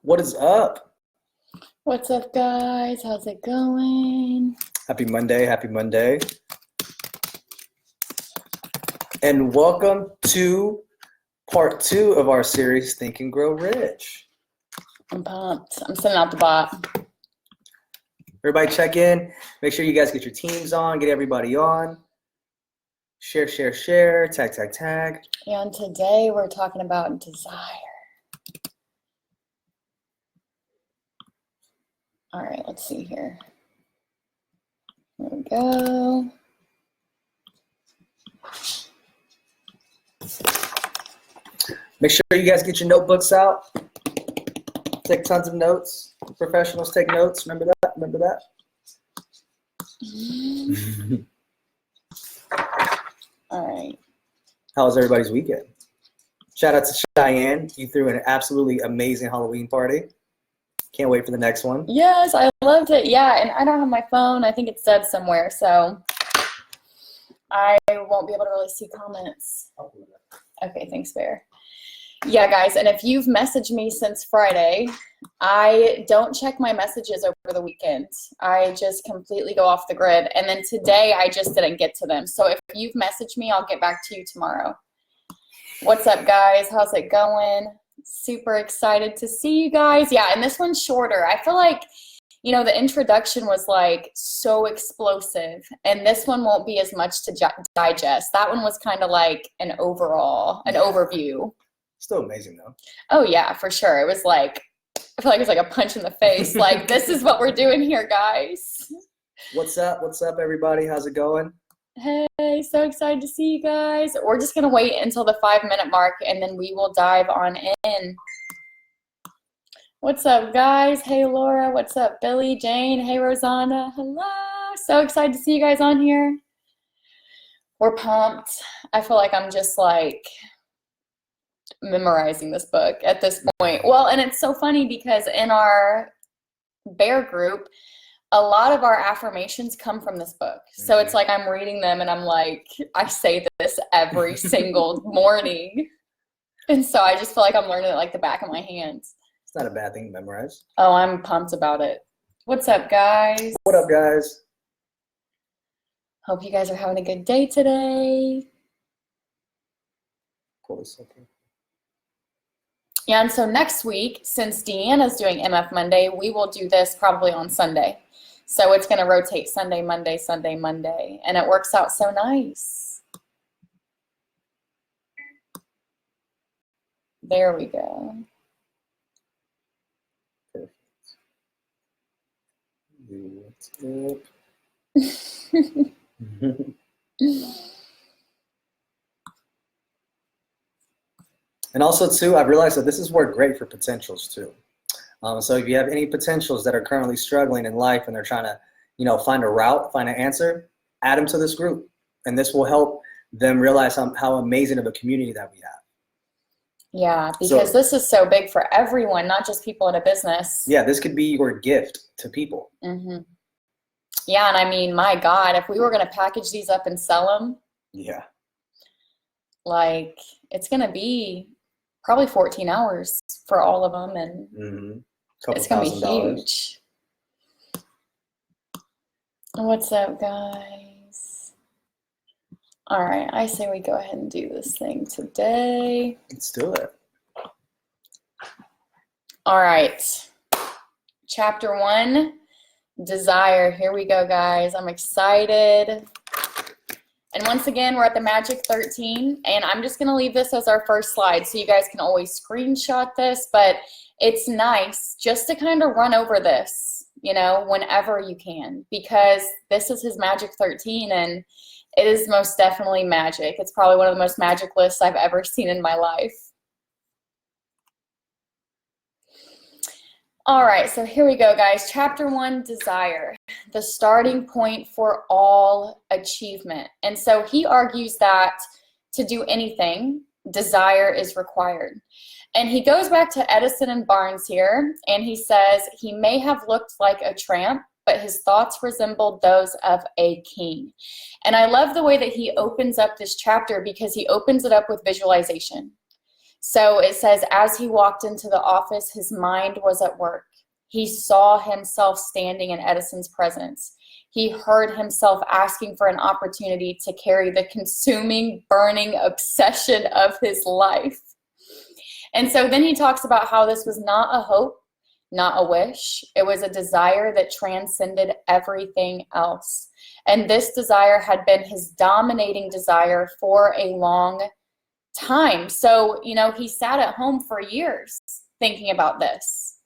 What is up? What's up, guys? How's it going? Happy Monday, happy Monday. And welcome to part 2 of our series, Think and Grow Rich. I'm pumped. I'm sending out the bot. Everybody check in. Make sure you guys get your teams on, get everybody on. Share, tag. And today we're talking about desire. All right, let's see here. There we go. Make sure you guys get your notebooks out. Take tons of notes. Professionals take notes. Remember that? All right. How was everybody's weekend? Shout out to Cheyenne. You threw an absolutely amazing Halloween party. Can't wait for the next one. Yes, I loved it. Yeah, and I don't have my phone. I think it's dead somewhere, so I won't be able to really see comments. Okay, thanks, Bear. Yeah, guys, and if you've messaged me since Friday, I don't check my messages over the weekend. I just completely go off the grid. And then today, I just didn't get to them. So if you've messaged me, I'll get back to you tomorrow. What's up, guys? How's it going? Super excited to see you guys. Yeah, and this one's shorter. I feel like, you know, the introduction was like so explosive, and this one won't be as much to digest. That one was kind of like an overview. Still amazing though. Oh yeah, for sure. It was like, I feel like it was like a punch in the face. Like, this is what we're doing here, guys. What's up, everybody? How's it going? Hey, so excited to see you guys. We're just gonna wait until the 5-minute mark, and then we will dive on in. What's up, guys? Hey, Laura. What's up, Billy, Jane? Hey, Rosanna. Hello. So excited to see you guys on here. We're pumped. I feel like I'm just like memorizing this book at this point. Well, and it's so funny because in our bear group, a lot of our affirmations come from this book. So it's like I'm reading them and I'm like, I say this every single morning. And so I just feel like I'm learning it like the back of my hands. It's not a bad thing to memorize. Oh, I'm pumped about it. What's up, guys? What up, guys? Hope you guys are having a good day today. Cool. Okay. Yeah, and so next week, since Deanna's doing MF Monday, we will do this probably on Sunday. So it's going to rotate Sunday, Monday, Sunday, Monday. And it works out so nice. There we go. Perfect. And also, too, I've realized that this is worked great for potentials, too. So if you have any potentials that are currently struggling in life and they're trying to, find a route, find an answer, add them to this group. And this will help them realize how amazing of a community that we have. Yeah, because this is so big for everyone, not just people in a business. Yeah, this could be your gift to people. Mm-hmm. Yeah, and I mean, my God, if we were going to package these up and sell them, yeah, like it's going to be probably 14 hours for all of them, and it's going to be huge. What's up, guys? All right, I say we go ahead and do this thing today. Let's do it. All right. Chapter 1, desire. Here we go, guys. I'm excited. And once again, we're at the Magic 13, and I'm just going to leave this as our first slide, so you guys can always screenshot this, but it's nice just to kind of run over this, whenever you can, because this is his Magic 13, and it is most definitely magic. It's probably one of the most magic lists I've ever seen in my life. All right, so here we go, guys. Chapter 1, desire, the starting point for all achievement. And so he argues that to do anything, desire is required. And he goes back to Edison and Barnes here, and he says he may have looked like a tramp, but his thoughts resembled those of a king. And I love the way that he opens up this chapter, because he opens it up with visualization. So it says, as he walked into the office, his mind was at work. He saw himself standing in Edison's presence. He heard himself asking for an opportunity to carry the consuming, burning obsession of his life. And so then he talks about how this was not a hope, not a wish. It was a desire that transcended everything else. And this desire had been his dominating desire for a long time. So, he sat at home for years thinking about this,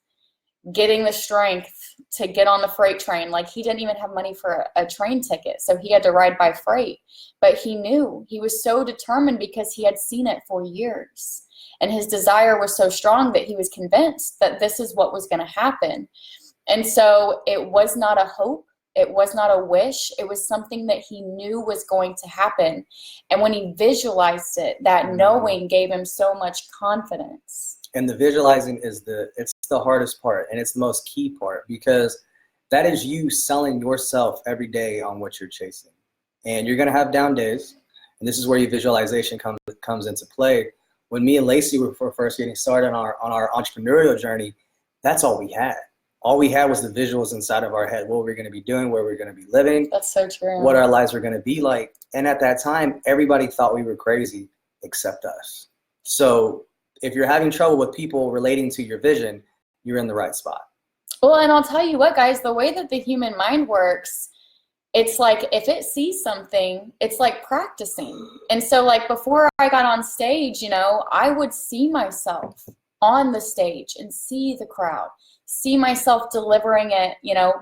getting the strength to get on the freight train. Like, he didn't even have money for a train ticket, so he had to ride by freight. But he knew, he was so determined because he had seen it for years. And his desire was so strong that he was convinced that this is what was going to happen. And so it was not a hope. It was not a wish. It was something that he knew was going to happen. And when he visualized it, that knowing gave him so much confidence. And the visualizing is it's the hardest part, and it's the most key part, because that is you selling yourself every day on what you're chasing. And you're going to have down days. And this is where your visualization comes into play. When me and Lacy were first getting started on our entrepreneurial journey, that's all we had. All we had was the visuals inside of our head, what we're going to be doing, where we're going to be living. That's so true. What our lives were going to be like. And at that time, everybody thought we were crazy except us. So if you're having trouble with people relating to your vision, you're in the right spot. Well, and I'll tell you what, guys, the way that the human mind works, it's like if it sees something, it's like practicing. And so like before I got on stage, I would see myself on the stage and see the crowd, see myself delivering it,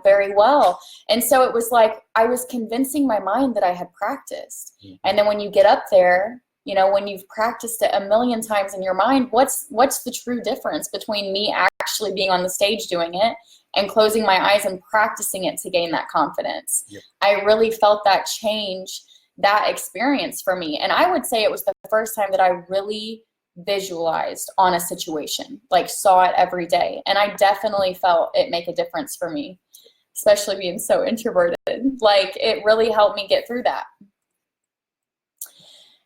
very well. And so it was like I was convincing my mind that I had practiced. Mm-hmm. And then when you get up there, when you've practiced it a million times in your mind, what's the true difference between me actually being on the stage doing it and closing my eyes and practicing it to gain that confidence? Yep. I really felt that change, that experience for me. And I would say it was the first time that I really visualized on a situation, like saw it every day. And I definitely felt it make a difference for me, especially being so introverted. Like it really helped me get through that.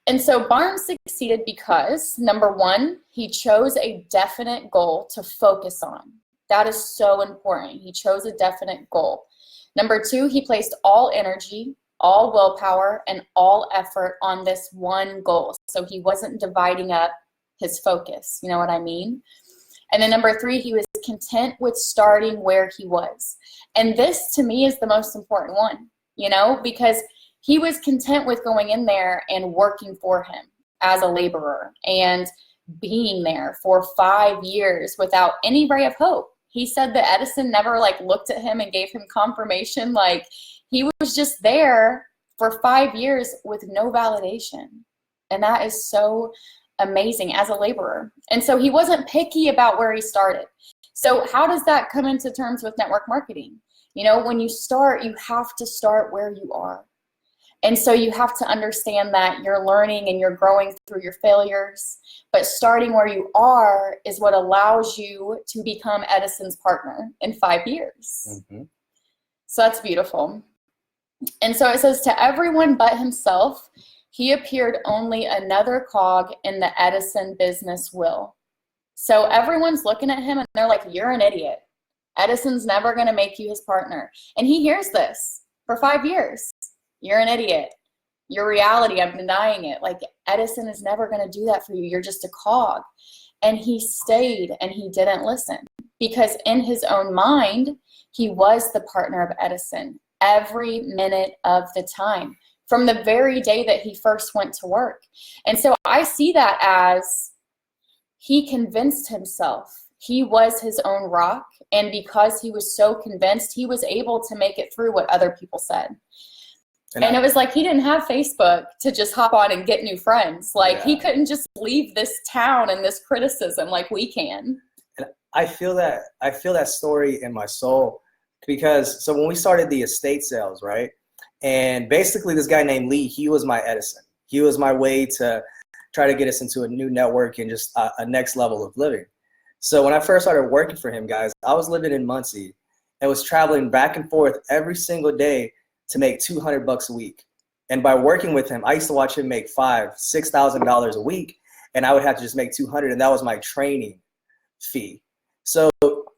And so Barnes succeeded because, number one, he chose a definite goal to focus on. That is so important. He chose a definite goal. Number two, he placed all energy, all willpower, and all effort on this one goal. So he wasn't dividing up his focus. You know what I mean? And then number three, he was content with starting where he was. And this to me is the most important one, because he was content with going in there and working for him as a laborer and being there for 5 years without any ray of hope. He said that Edison never looked at him and gave him confirmation. He was just there for 5 years with no validation. And that is so amazing as a laborer. And so he wasn't picky about where he started. So how does that come into terms with network marketing? When you start, you have to start where you are. And so you have to understand that you're learning and you're growing through your failures, but starting where you are is what allows you to become Edison's partner in 5 years. Mm-hmm. So that's beautiful. And so it says, to everyone but himself, he appeared only another cog in the Edison business wheel. So everyone's looking at him and they're like, you're an idiot. Edison's never going to make you his partner. And he hears this for 5 years. You're an idiot. Your reality, I'm denying it. Edison is never going to do that for you. You're just a cog. And he stayed and he didn't listen because in his own mind, he was the partner of Edison every minute of the time from the very day that he first went to work. And so I see that as he convinced himself he was his own rock. And because he was so convinced, he was able to make it through what other people said. And it was he didn't have Facebook to just hop on and get new friends. He couldn't just leave this town and this criticism like we can. And I feel that story in my soul because so when we started the estate sales, right? And basically this guy named Lee, he was my Edison. He was my way to try to get us into a new network and just a next level of living. So when I first started working for him, guys, I was living in Muncie and was traveling back and forth every single day to make $200 a week. And by working with him, I used to watch him make $5,000, $6,000 a week. and I would have to just make 200, and that was my training fee. So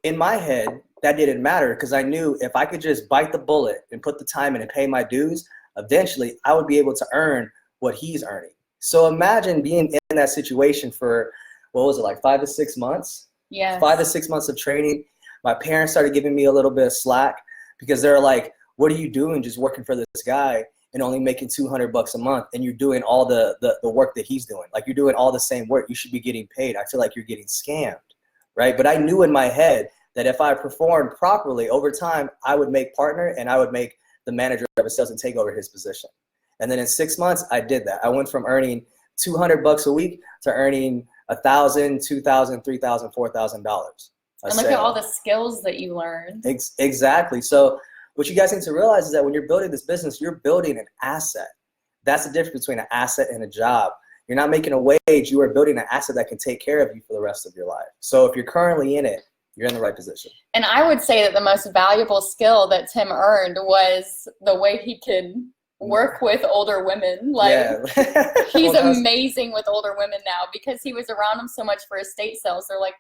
in my head, that didn't matter because I knew if I could just bite the bullet and put the time in and pay my dues, eventually I would be able to earn what he's earning. So imagine being in that situation for, what was it, like 5 to 6 months? Yes. 5 to 6 months of training. My parents started giving me a little bit of slack because they're like, what are you doing just working for this guy and only making $200 a month, and you're doing all the work that he's doing? Like, you're doing all the same work. You should be getting paid. I feel like you're getting scammed, right? But I knew in my head that if I performed properly over time, I would make partner and I would make the manager of his sales and take over his position. And then in 6 months, I did that. I went from earning $200 a week to earning $1,000, $2,000, $3,000, $4,000. And look at all the skills that you learned. Exactly. So what you guys need to realize is that when you're building this business, you're building an asset. That's the difference between an asset and a job. You're not making a wage. You are building an asset that can take care of you for the rest of your life. So if you're currently in it, you're in the right position. And I would say that the most valuable skill that Tim earned was the way he can work with older women. Like, yeah. He's amazing with older women now because he was around them so much for estate sales. They're like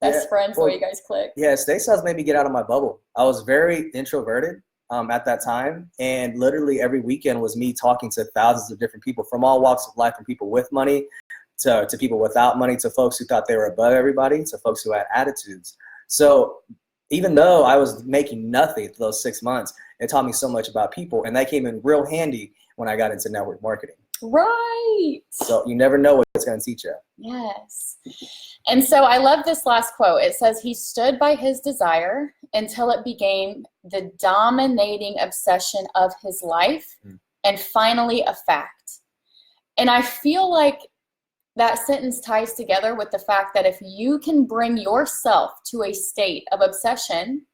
best friends, the way you guys click. Yeah, estate sales made me get out of my bubble. I was very introverted at that time, and literally every weekend was me talking to thousands of different people from all walks of life, from people with money to people without money, to folks who thought they were above everybody, to folks who had attitudes. So even though I was making nothing for those 6 months, it taught me so much about people, and that came in real handy when I got into network marketing. Right. So you never know what it's going to teach you. Yes. And so I love this last quote. It says, he stood by his desire until it became the dominating obsession of his life and finally a fact. And I feel like that sentence ties together with the fact that if you can bring yourself to a state of obsession,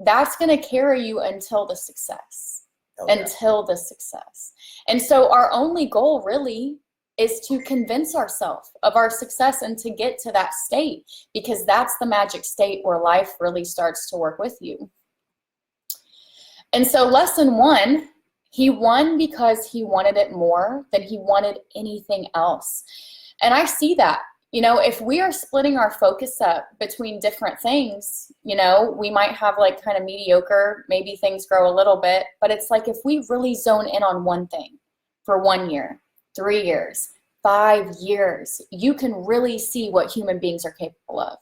that's going to carry you until the success. Until the success. And so our only goal really is to convince ourselves of our success and to get to that state, because that's the magic state where life really starts to work with you. And so lesson 1, he won because he wanted it more than he wanted anything else. And I see that. You know, if we are splitting our focus up between different things, you know, we might have like kind of mediocre, maybe things grow a little bit, but it's like if we really zone in on one thing for 1 year, 3 years, 5 years, you can really see what human beings are capable of.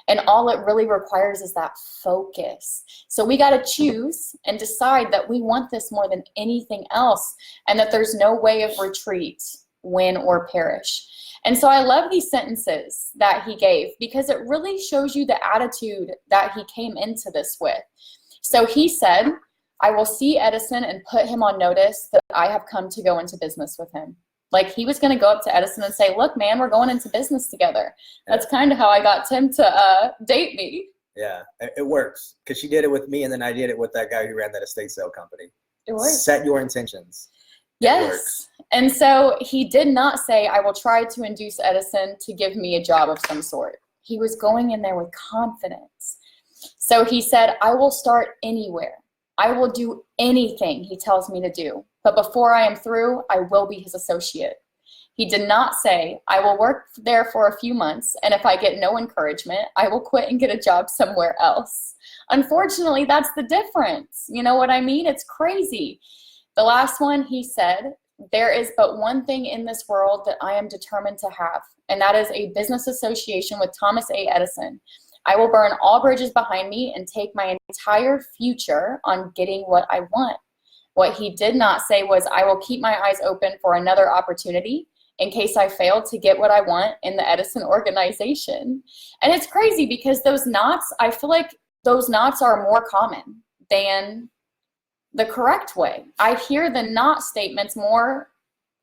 And all it really requires is that focus. So we got to choose and decide that we want this more than anything else, and that there's no way of retreat, win or perish. And so I love these sentences that he gave because it really shows you the attitude that he came into this with. So he said, I will see Edison and put him on notice that I have come to go into business with him. Like, he was going to go up to Edison and say, look, man, we're going into business together. That's kind of how I got Tim to date me. Yeah, it works because she did it with me, and then I did it with that guy who ran that estate sale company. It works. Set your intentions. Yes. And so he did not say, I will try to induce Edison to give me a job of some sort. He was going in there with confidence. So he said, I will start anywhere. I will do anything he tells me to do. But before I am through, I will be his associate. He did not say, I will work there for a few months, and if I get no encouragement, I will quit and get a job somewhere else. Unfortunately, that's the difference. You know what I mean? It's crazy. The last one, he said, there is but one thing in this world that I am determined to have, and that is a business association with Thomas A. Edison. I will burn all bridges behind me and take my entire future on getting what I want. What he did not say was, I will keep my eyes open for another opportunity in case I fail to get what I want in the Edison organization. And it's crazy because those knots, I feel like those knots are more common than the correct way. I hear the not statements more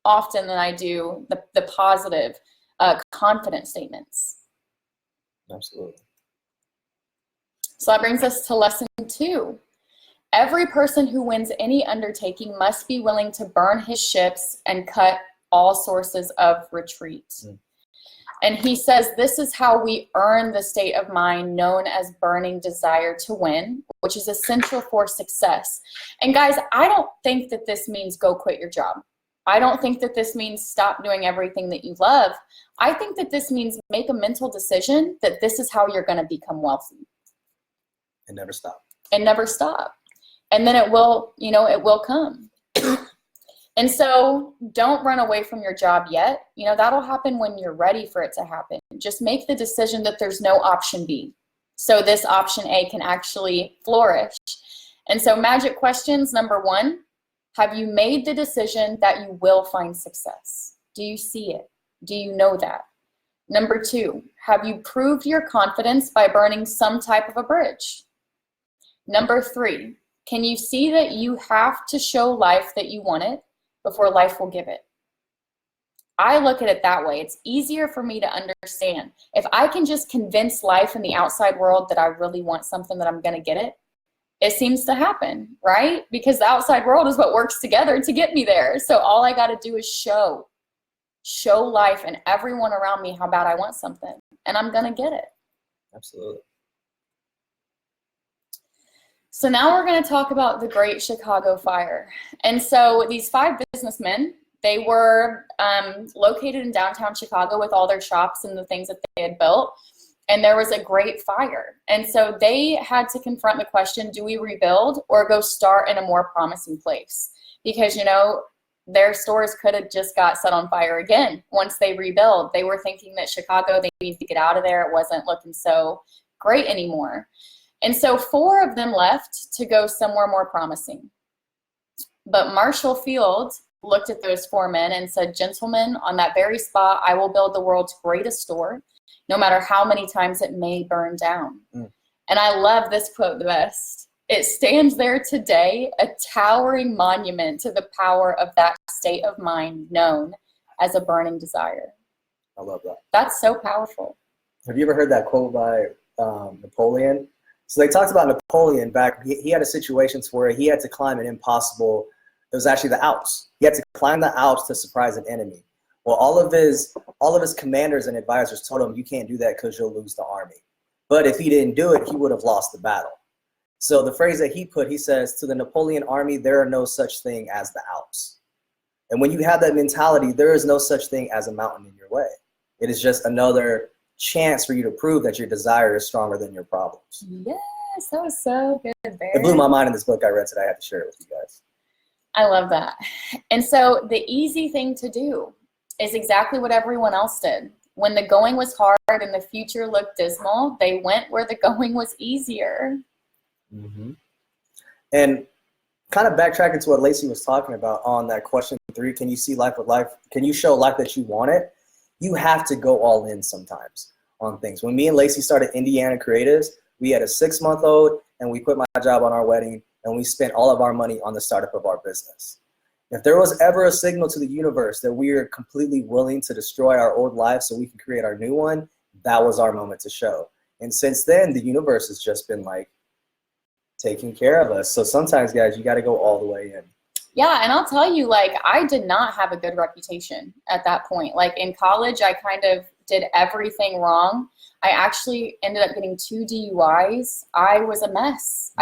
often than I do the positive, confident statements. Absolutely. So that brings us to lesson 2. Every person who wins any undertaking must be willing to burn his ships and cut all sources of retreat. And he says this is how we earn the state of mind known as burning desire to win, which is essential for success. And guys, I don't think that this means go quit your job. I don't think that this means stop doing everything that you love. I think that this means make a mental decision that this is how you're going to become wealthy. And never stop. And never stop. And then it will, it will come. And so don't run away from your job yet. That'll happen when you're ready for it to happen. Just make the decision that there's no option B. So this option A can actually flourish. And so magic questions, number 1, have you made the decision that you will find success? Do you see it? Do you know that? Number 2, have you proved your confidence by burning some type of a bridge? Number 3, can you see that you have to show life that you want it before life will give it? I look at it that way. It's easier for me to understand. If I can just convince life in the outside world that I really want something, that I'm going to get it, it seems to happen, right? Because the outside world is what works together to get me there. So all I got to do is show life and everyone around me how bad I want something, and I'm going to get it. Absolutely. So now we're going to talk about the Great Chicago Fire. And so these 5 businessmen, they were located in downtown Chicago with all their shops and the things that they had built. And there was a great fire. And so they had to confront the question, do we rebuild or go start in a more promising place? Because, their stores could have just got set on fire again once they rebuild. They were thinking that Chicago, they needed to get out of there. It wasn't looking so great anymore. And so 4 of them left to go somewhere more promising. But Marshall Field looked at those 4 men and said, gentlemen, on that very spot, I will build the world's greatest store, no matter how many times it may burn down. And I love this quote the best. It stands there today, a towering monument to the power of that state of mind known as a burning desire. I love that. That's so powerful. Have you ever heard that quote by Napoleon? So they talked about Napoleon back. He had a situation where he had to climb an impossible. It was actually the Alps. He had to climb the Alps to surprise an enemy. Well, all of his commanders and advisors told him, you can't do that because you'll lose the army. But if he didn't do it, he would have lost the battle. So the phrase that he says, to the Napoleon army, there are no such thing as the Alps. And when you have that mentality, there is no such thing as a mountain in your way. It is just another chance for you to prove that your desire is stronger than your problems. Yes, that was so good, Barry. It blew my mind in this book I read today. I have to share it with you guys. I love that. And so the easy thing to do is exactly what everyone else did. When the going was hard and the future looked dismal, they went where the going was easier. And kind of backtracking to what Lacy was talking about on that question 3, can you see life with life? Can you show life that you want it? You have to go all in sometimes on things. When me and Lacy started Indiana Creatives, we had a 6-month-old and we quit my job on our wedding and we spent all of our money on the startup of our business. If there was ever a signal to the universe that we are completely willing to destroy our old life so we can create our new one, that was our moment to show. And since then, the universe has just been like taking care of us. So sometimes, guys, you got to go all the way in. Yeah, and I'll tell you, I did not have a good reputation at that point. In college, I kind of did everything wrong. I actually ended up getting 2 DUIs. I was a mess.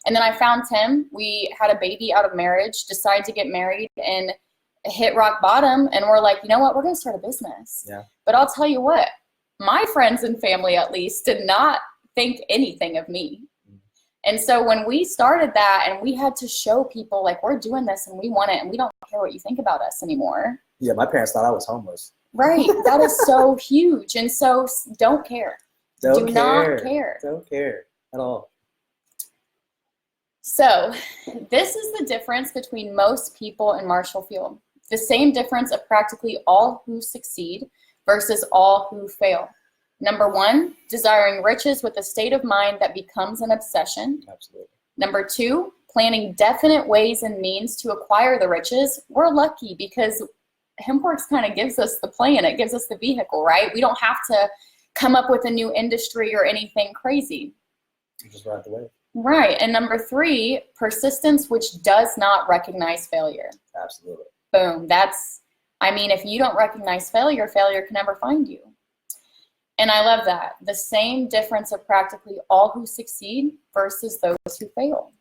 And then I found Tim. We had a baby out of marriage, decided to get married, and hit rock bottom. And we're like, you know what? We're going to start a business. Yeah. But I'll tell you what, my friends and family, at least, did not think anything of me. And so when we started that and we had to show people we're doing this and we want it and we don't care what you think about us anymore. Yeah, my parents thought I was homeless. Right. That is so huge. And so don't care. Do not care. Don't care at all. So this is the difference between most people and Marshall Field. The same difference of practically all who succeed versus all who fail. Number 1, desiring riches with a state of mind that becomes an obsession. Absolutely. Number 2, planning definite ways and means to acquire the riches. We're lucky because HempWorks kind of gives us the plan. It gives us the vehicle, right? We don't have to come up with a new industry or anything crazy. You just ride the wave. Right. And number 3, persistence, which does not recognize failure. Absolutely. Boom. If you don't recognize failure, failure can never find you. And I love that. The same difference of practically all who succeed versus those who fail.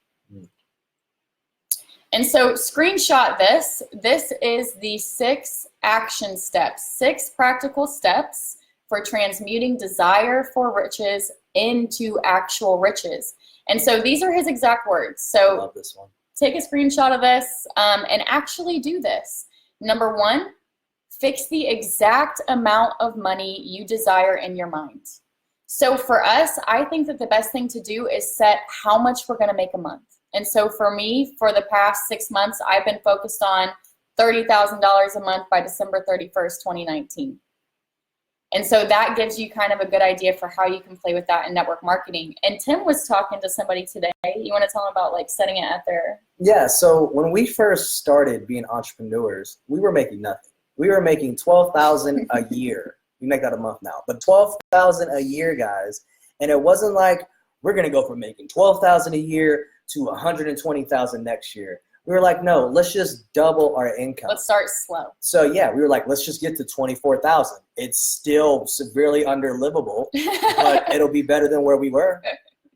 And so screenshot this. This is the 6 action steps, 6 practical steps for transmuting desire for riches into actual riches. And so these are his exact words. So I love this one. Take a screenshot of this and actually do this. Number 1, fix the exact amount of money you desire in your mind. So for us, I think that the best thing to do is set how much we're going to make a month. And so for me, for the past 6 months, I've been focused on $30,000 a month by December 31st, 2019. And so that gives you kind of a good idea for how you can play with that in network marketing. And Tim was talking to somebody today. You want to tell them about like setting it at their... Yeah, so when we first started being entrepreneurs, we were making nothing. We were making $12,000 a year. We make that a month now, but $12,000 a year, guys. And it wasn't like we're going to go from making $12,000 a year to $120,000 next year. We were like, no, let's just double our income. Let's start slow. So yeah, we were like, let's just get to 24,000. It's still severely underlivable, but it'll be better than where we were.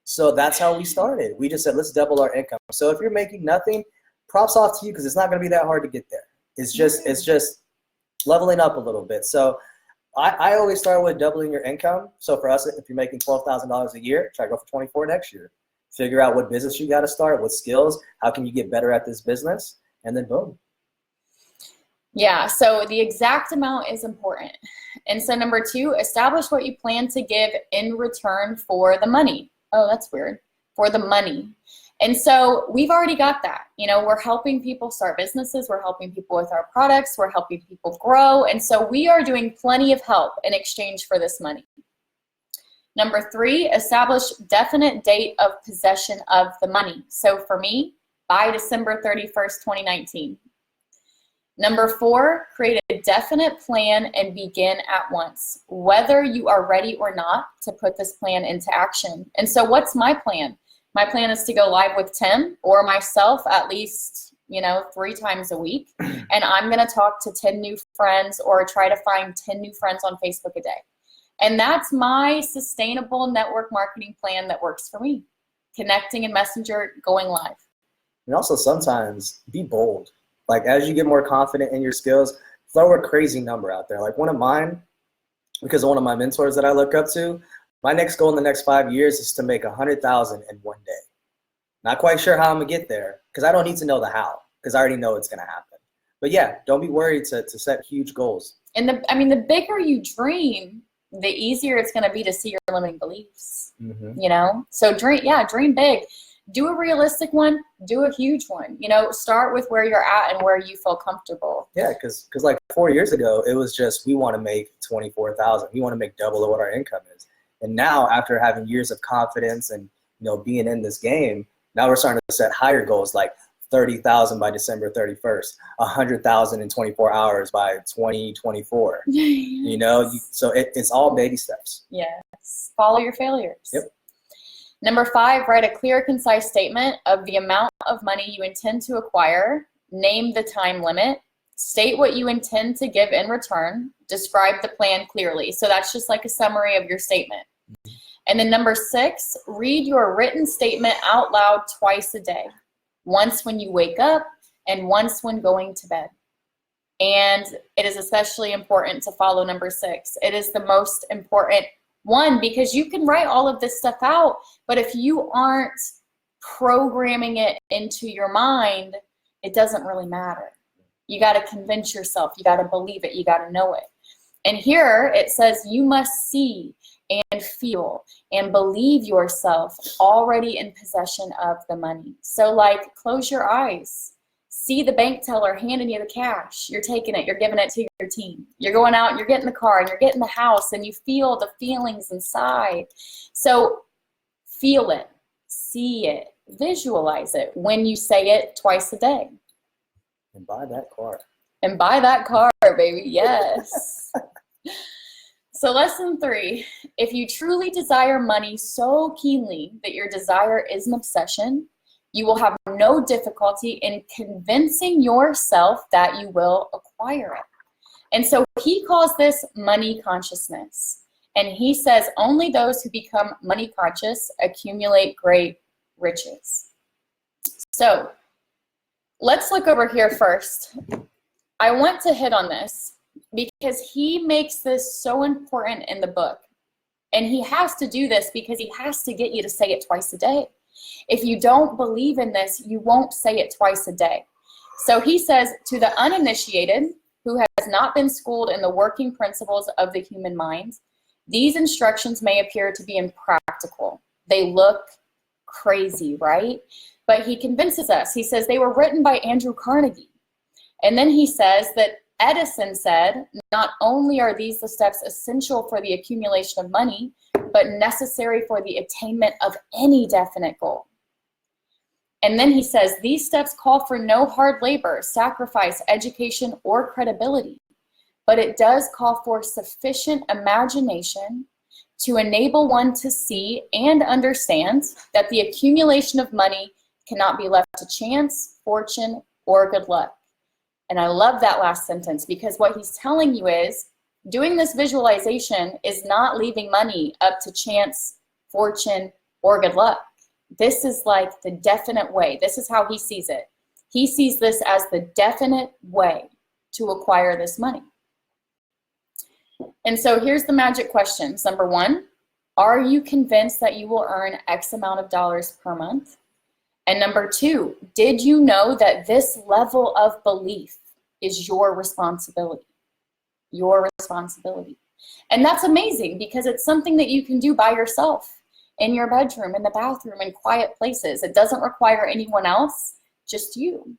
So that's how we started. We just said, let's double our income. So if you're making nothing, props off to you, because it's not going to be that hard to get there. It's just leveling up a little bit. So I always start with doubling your income. So for us, if you're making $12,000 a year, try to go for 24 next year. Figure out what business you got to start, what skills, how can you get better at this business, and then boom. Yeah, so the exact amount is important. And so number 2, establish what you plan to give in return for the money. Oh, that's weird. For the money. And so we've already got that. You know, we're helping people start businesses. We're helping people with our products. We're helping people grow. And so we are doing plenty of help in exchange for this money. Number 3, establish definite date of possession of the money. So for me, by December 31st, 2019. Number 4, create a definite plan and begin at once, whether you are ready or not to put this plan into action. And so what's my plan? My plan is to go live with Tim or myself at least, 3 times a week. And I'm going to talk to 10 new friends or try to find 10 new friends on Facebook a day. And that's my sustainable network marketing plan that works for me. Connecting in Messenger, going live. And also sometimes be bold. Like as you get more confident in your skills, throw a crazy number out there. Like one of mine, because of one of my mentors that I look up to, my next goal in the next 5 years is to make 100,000 in one day. Not quite sure how I'm gonna get there because I don't need to know the how, because I already know it's gonna happen. But yeah, don't be worried to set huge goals. And the bigger you dream, the easier it's going to be to see your limiting beliefs, So dream big. Do a realistic one, do a huge one, start with where you're at and where you feel comfortable. Yeah, because like 4 years ago, it was just, we want to make 24,000. We want to make double of what our income is. And now after having years of confidence and, being in this game, now we're starting to set higher goals like 30,000 by December 31st, 100,000 in 24 hours by 2024. So it's all baby steps. Yes. Follow your failures. Yep. Number 5, write a clear, concise statement of the amount of money you intend to acquire. Name the time limit. State what you intend to give in return. Describe the plan clearly. So that's just like a summary of your statement. And then number 6, read your written statement out loud twice a day. Once when you wake up and once when going to bed. And it is especially important to follow number 6. It is the most important one because you can write all of this stuff out, but if you aren't programming it into your mind, it doesn't really matter. You got to convince yourself. You got to believe it. You got to know it. And here it says you must see and feel and believe yourself already in possession of the money. So like close your eyes, see the bank teller handing you the cash. You're taking it, you're giving it to your team. You're going out and you're getting the car and you're getting the house and you feel the feelings inside. So feel it, see it, visualize it when you say it twice a day. And buy that car. And buy that car, baby, yes. So lesson 3, if you truly desire money so keenly that your desire is an obsession, you will have no difficulty in convincing yourself that you will acquire it. And so he calls this money consciousness. And he says only those who become money conscious accumulate great riches. So Let's look over here first. I want to hit on this because he makes this so important in the book. And he has to do this because he has to get you to say it twice a day. If you don't believe in this, you won't say it twice a day. So he says, to the uninitiated, who has not been schooled in the working principles of the human mind, these instructions may appear to be impractical. They look crazy, right? But he convinces us. He says they were written by Andrew Carnegie. And then he says that Edison said, not only are these the steps essential for the accumulation of money, but necessary for the attainment of any definite goal. And then he says, these steps call for no hard labor, sacrifice, education, or credibility, but it does call for sufficient imagination to enable one to see and understand that the accumulation of money cannot be left to chance, fortune, or good luck. And I love that last sentence because what he's telling you is doing this visualization is not leaving money up to chance, fortune, or good luck. This is like the definite way. This is how he sees it. He sees this as the definite way to acquire this money. And so here's the magic questions. Number one, are you convinced that you will earn X amount of dollars per month? And number two, did you know that this level of belief is your responsibility? Your responsibility. And that's amazing because it's something that you can do by yourself in your bedroom, in the bathroom, in quiet places. It doesn't require anyone else, just you.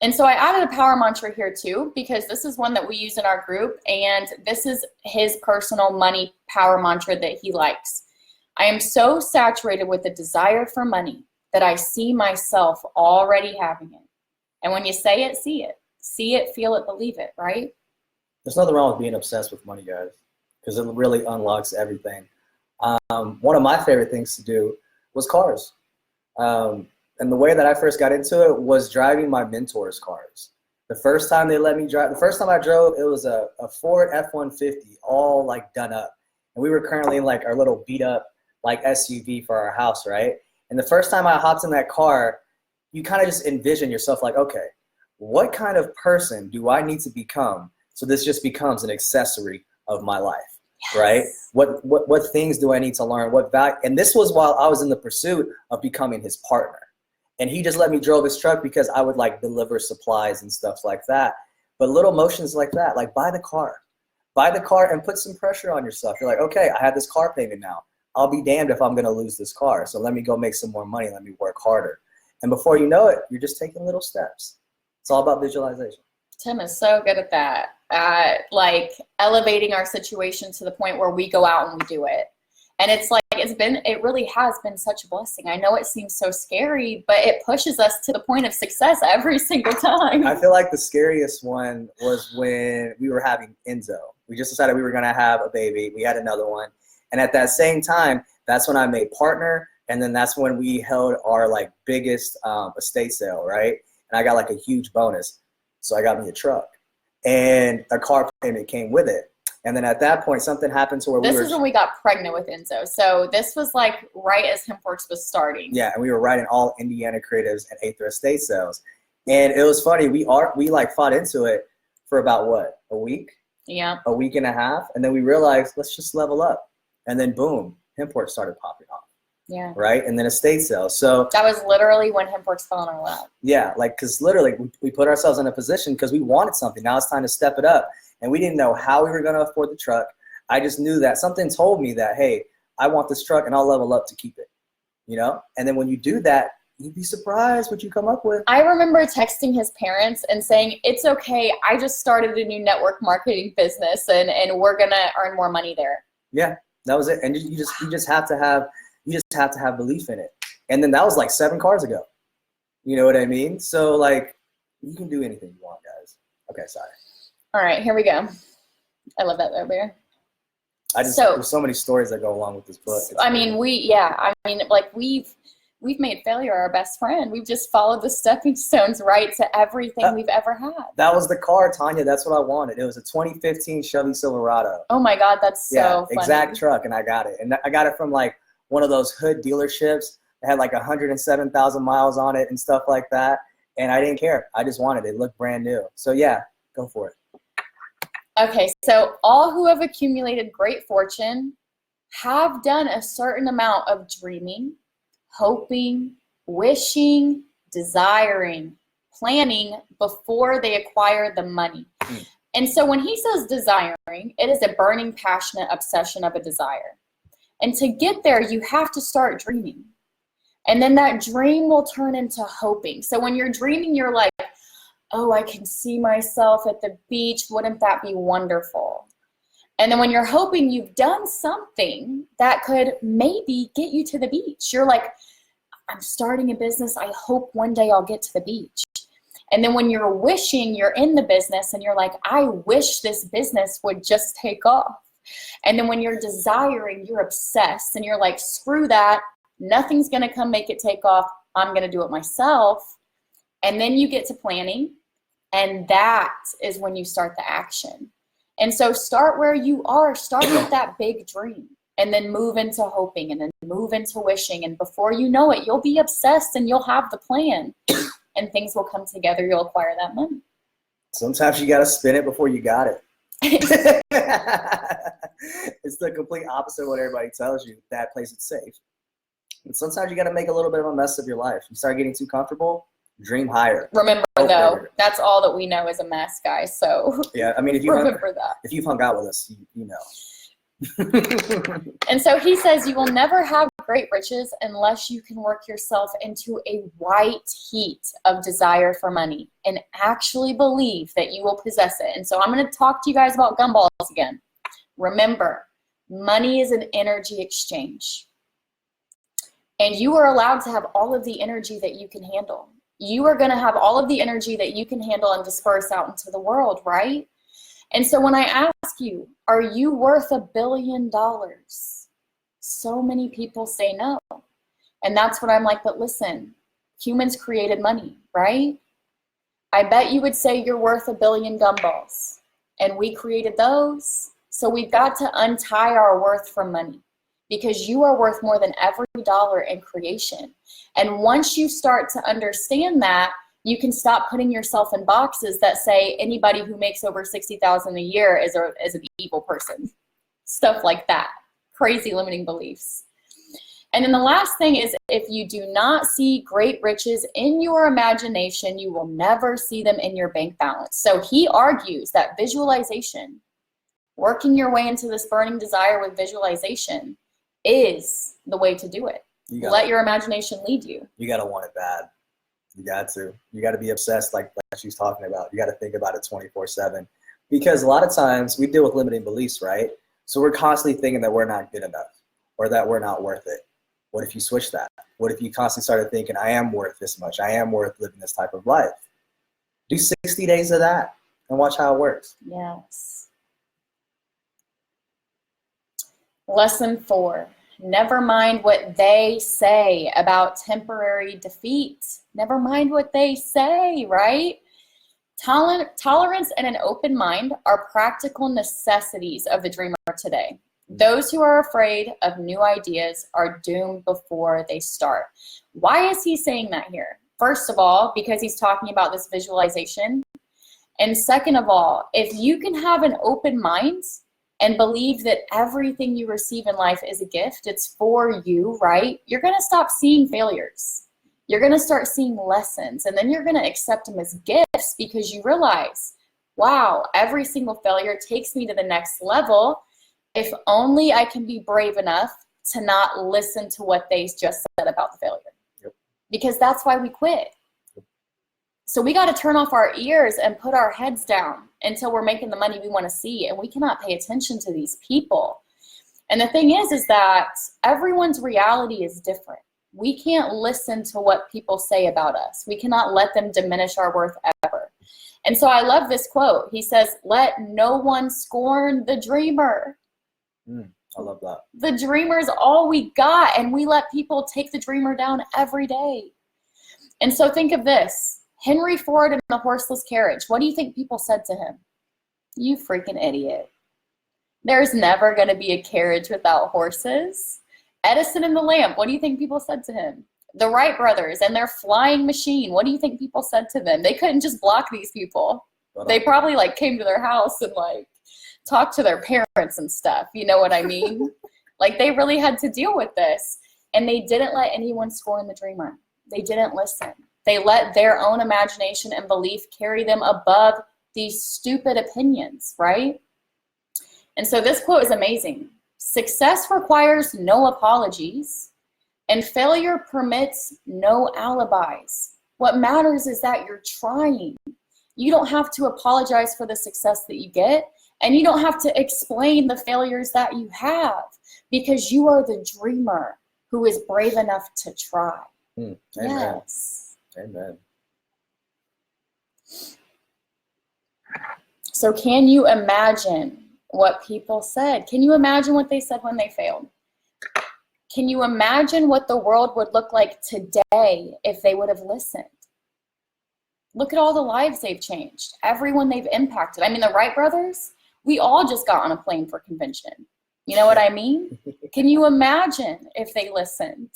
And so I added a power mantra here too, because this is one that we use in our group, and this is his personal money power mantra that he likes. I am so saturated with the desire for money that I see myself already having it. And when you say it, see it. See it, feel it, believe it, right? There's nothing wrong with being obsessed with money, guys, because it really unlocks everything. One of my favorite things to do was cars. And the way that I first got into it was driving my mentor's cars. The first time they let me drive, the first time I drove, it was a Ford F-150, all like done up. And we were currently in like our little beat up like SUV for our house, right? And the first time I hopped in that car, you kind of just envision yourself like, okay, what kind of person do I need to become so this just becomes an accessory of my life, yes. Right? What things do I need to learn? What value? And this was while I was in the pursuit of becoming his partner. And he just let me drove his truck because I would like deliver supplies and stuff like that. But little motions like that, like buy the car and put some pressure on yourself. You're like, okay, I have this car payment now. I'll be damned if I'm going to lose this car. So let me go make some more money. Let me work harder. And before you know it, you're just taking little steps. It's all about visualization. Tim is so good at that. Like elevating our situation to the point where we go out and we do it. And it's like, it really has been such a blessing. I know it seems so scary, but it pushes us to the point of success every single time. I feel like the scariest one was when we were having Enzo. We just decided we were going to have a baby. We had another one. And at that same time, that's when I made partner. And then that's when we held our like biggest estate sale, right? And I got like a huge bonus. So I got me a truck. And a car payment came with it. And then at that point, something happened to where this is when we got pregnant with Enzo. So this was like right as HempWorks was starting. Yeah, and we were writing all Indiana creatives and Aether estate sales. And it was funny. We like fought into it for about what? A week? Yeah. A week and a half. And then we realized, let's just level up. And then boom, HempWorks started popping off. Yeah. Right? And then estate sales. So that was literally when HempWorks fell in our lap. Yeah, like because literally we put ourselves in a position because we wanted something. Now it's time to step it up. And we didn't know how we were going to afford the truck. I just knew that something told me that, hey, I want this truck and I'll level up to keep it, you know? And then when you do that, you'd be surprised what you come up with. I remember texting his parents and saying, it's okay, I just started a new network marketing business and we're going to earn more money there. Yeah, that was it. And you just have to have belief in it. And then that was like 7 cars ago. You know what I mean? So like you can do anything you want, guys. Okay, sorry. All right, here we go. I love that though, Bear. There's so many stories that go along with this book. We've made failure our best friend. We've just followed the stepping stones right to everything we've ever had. That was the car, Tanya. That's what I wanted. It was a 2015 Chevy Silverado. Oh my God, that's so funny. Exact truck, and I got it. And I got it from like one of those hood dealerships that had like 107,000 miles on it and stuff like that. and I didn't care. I just wanted it. It looked brand new. So yeah, go for it. Okay, so all who have accumulated great fortune have done a certain amount of dreaming, hoping, wishing, desiring, planning before they acquire the money. And so when he says desiring, it is a burning, passionate obsession of a desire. And to get there, you have to start dreaming. And then that dream will turn into hoping. So when you're dreaming, you're like, oh, I can see myself at the beach. Wouldn't that be wonderful? And then when you're hoping, you've done something that could maybe get you to the beach. You're like, I'm starting a business. I hope one day I'll get to the beach. And then when you're wishing, you're in the business and you're like, I wish this business would just take off. And then when you're desiring, you're obsessed and you're like, screw that. Nothing's going to come make it take off. I'm going to do it myself. And then you get to planning. And that is when you start the action. And so start where you are. Start with that big dream. And then move into hoping. And then move into wishing. And before you know it, you'll be obsessed and you'll have the plan. And things will come together. You'll acquire that money. Sometimes you got to spin it before you got it. It's the complete opposite of what everybody tells you. That plays it safe. And sometimes you got to make a little bit of a mess of your life. You start getting too comfortable, dream higher. Remember, though, that's all that we know is a mess, guys. So yeah, I mean, if you've hung out with us, you know. And so he says, you will never have great riches unless you can work yourself into a white heat of desire for money and actually believe that you will possess it. And so I'm going to talk to you guys about gumballs again. Remember, money is an energy exchange. And you are allowed to have all of the energy that you can handle. You are going to have all of the energy that you can handle and disperse out into the world, right? And so when I ask you, are you worth $1 billion? So many people say no. And that's what I'm like, but listen, humans created money, right? I bet you would say you're worth 1 billion gumballs. And we created those. So we've got to untie our worth from money. Because you are worth more than every dollar in creation. And once you start to understand that, you can stop putting yourself in boxes that say anybody who makes over $60,000 a year is an evil person. Stuff like that. Crazy limiting beliefs. And then the last thing is, if you do not see great riches in your imagination, you will never see them in your bank balance. So he argues that visualization, working your way into this burning desire with visualization, is the way to do it. Let your imagination lead you. You got to want it bad. You got to. You got to be obsessed like she's talking about. You got to think about it 24/7. Because a lot of times we deal with limiting beliefs, right? So we're constantly thinking that we're not good enough or that we're not worth it. What if you switch that? What if you constantly started thinking, I am worth this much. I am worth living this type of life. Do 60 days of that and watch how it works. Yes. Lesson 4, never mind what they say about temporary defeat. Never mind what they say, right? Tolerance and an open mind are practical necessities of the dreamer today. Those who are afraid of new ideas are doomed before they start. Why is he saying that here? First of all, because he's talking about this visualization. And second of all, if you can have an open mind and believe that everything you receive in life is a gift, it's for you, right? You're going to stop seeing failures. You're going to start seeing lessons, and then you're going to accept them as gifts because you realize, wow, every single failure takes me to the next level. If only I can be brave enough to not listen to what they just said about the failure. Yep. Because that's why we quit. So we got to turn off our ears and put our heads down until we're making the money we want to see. And we cannot pay attention to these people. And the thing is that everyone's reality is different. We can't listen to what people say about us. We cannot let them diminish our worth ever. And so I love this quote. He says, let no one scorn the dreamer. I love that. The dreamer is all we got. And we let people take the dreamer down every day. And so think of this. Henry Ford in the horseless carriage. What do you think people said to him? You freaking idiot. There's never going to be a carriage without horses. Edison and the lamp. What do you think people said to him? The Wright brothers and their flying machine. What do you think people said to them? They couldn't just block these people. They probably like came to their house and like talked to their parents and stuff. You know what I mean? Like they really had to deal with this. And they didn't let anyone score in the dreamer. They didn't listen. They let their own imagination and belief carry them above these stupid opinions, right? And so this quote is amazing. Success requires no apologies, and failure permits no alibis. What matters is that you're trying. You don't have to apologize for the success that you get, and you don't have to explain the failures that you have, because you are the dreamer who is brave enough to try. Amen. Yes. Amen. So can you imagine what people said? Can you imagine what they said when they failed? Can you imagine what the world would look like today if they would have listened? Look at all the lives they've changed, everyone they've impacted. I mean, the Wright brothers, we all just got on a plane for convention. You know what I mean? Can you imagine if they listened?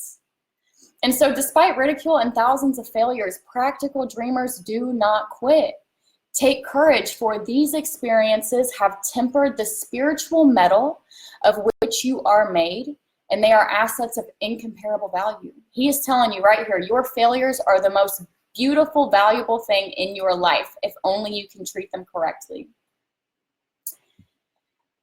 And so despite ridicule and thousands of failures, practical dreamers do not quit. Take courage, for these experiences have tempered the spiritual metal of which you are made, and they are assets of incomparable value. He is telling you right here, your failures are the most beautiful, valuable thing in your life, if only you can treat them correctly.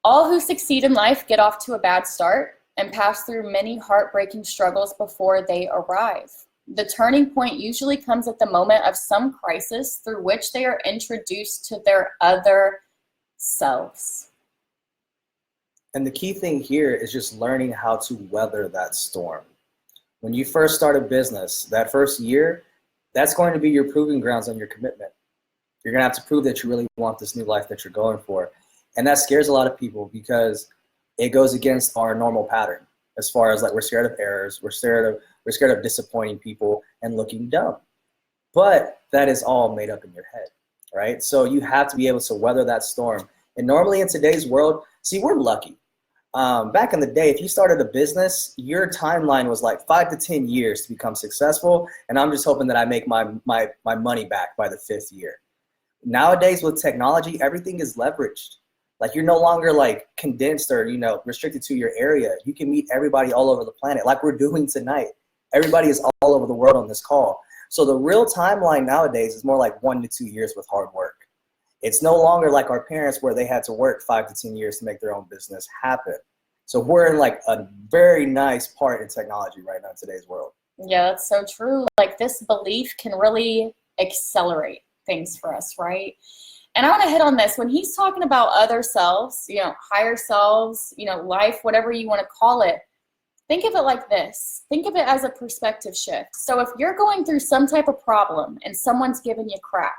All who succeed in life get off to a bad start and pass through many heartbreaking struggles before they arrive. The turning point usually comes at the moment of some crisis through which they are introduced to their other selves. And the key thing here is just learning how to weather that storm. When you first start a business, that first year, that's going to be your proving grounds on your commitment. You're going to have to prove that you really want this new life that you're going for. And that scares a lot of people because it goes against our normal pattern. As far as like, we're scared of errors, we're scared of disappointing people and looking dumb. But that is all made up in your head, right? So you have to be able to weather that storm. And normally in today's world, see, we're lucky. Back in the day, if you started a business, your timeline was like 5 to 10 years to become successful. And I'm just hoping that I make my money back by the 5th year. Nowadays with technology, everything is leveraged. Like you're no longer like condensed or, restricted to your area. You can meet everybody all over the planet like we're doing tonight. Everybody is all over the world on this call. So the real timeline nowadays is more like 1 to 2 years with hard work. It's no longer like our parents where they had to work 5 to 10 years to make their own business happen. So we're in like a very nice part in technology right now in today's world. Yeah, that's so true. Like this belief can really accelerate things for us, right? And I want to hit on this. When he's talking about other selves, higher selves, life, whatever you want to call it, think of it like this. Think of it as a perspective shift. So if you're going through some type of problem and someone's giving you crap,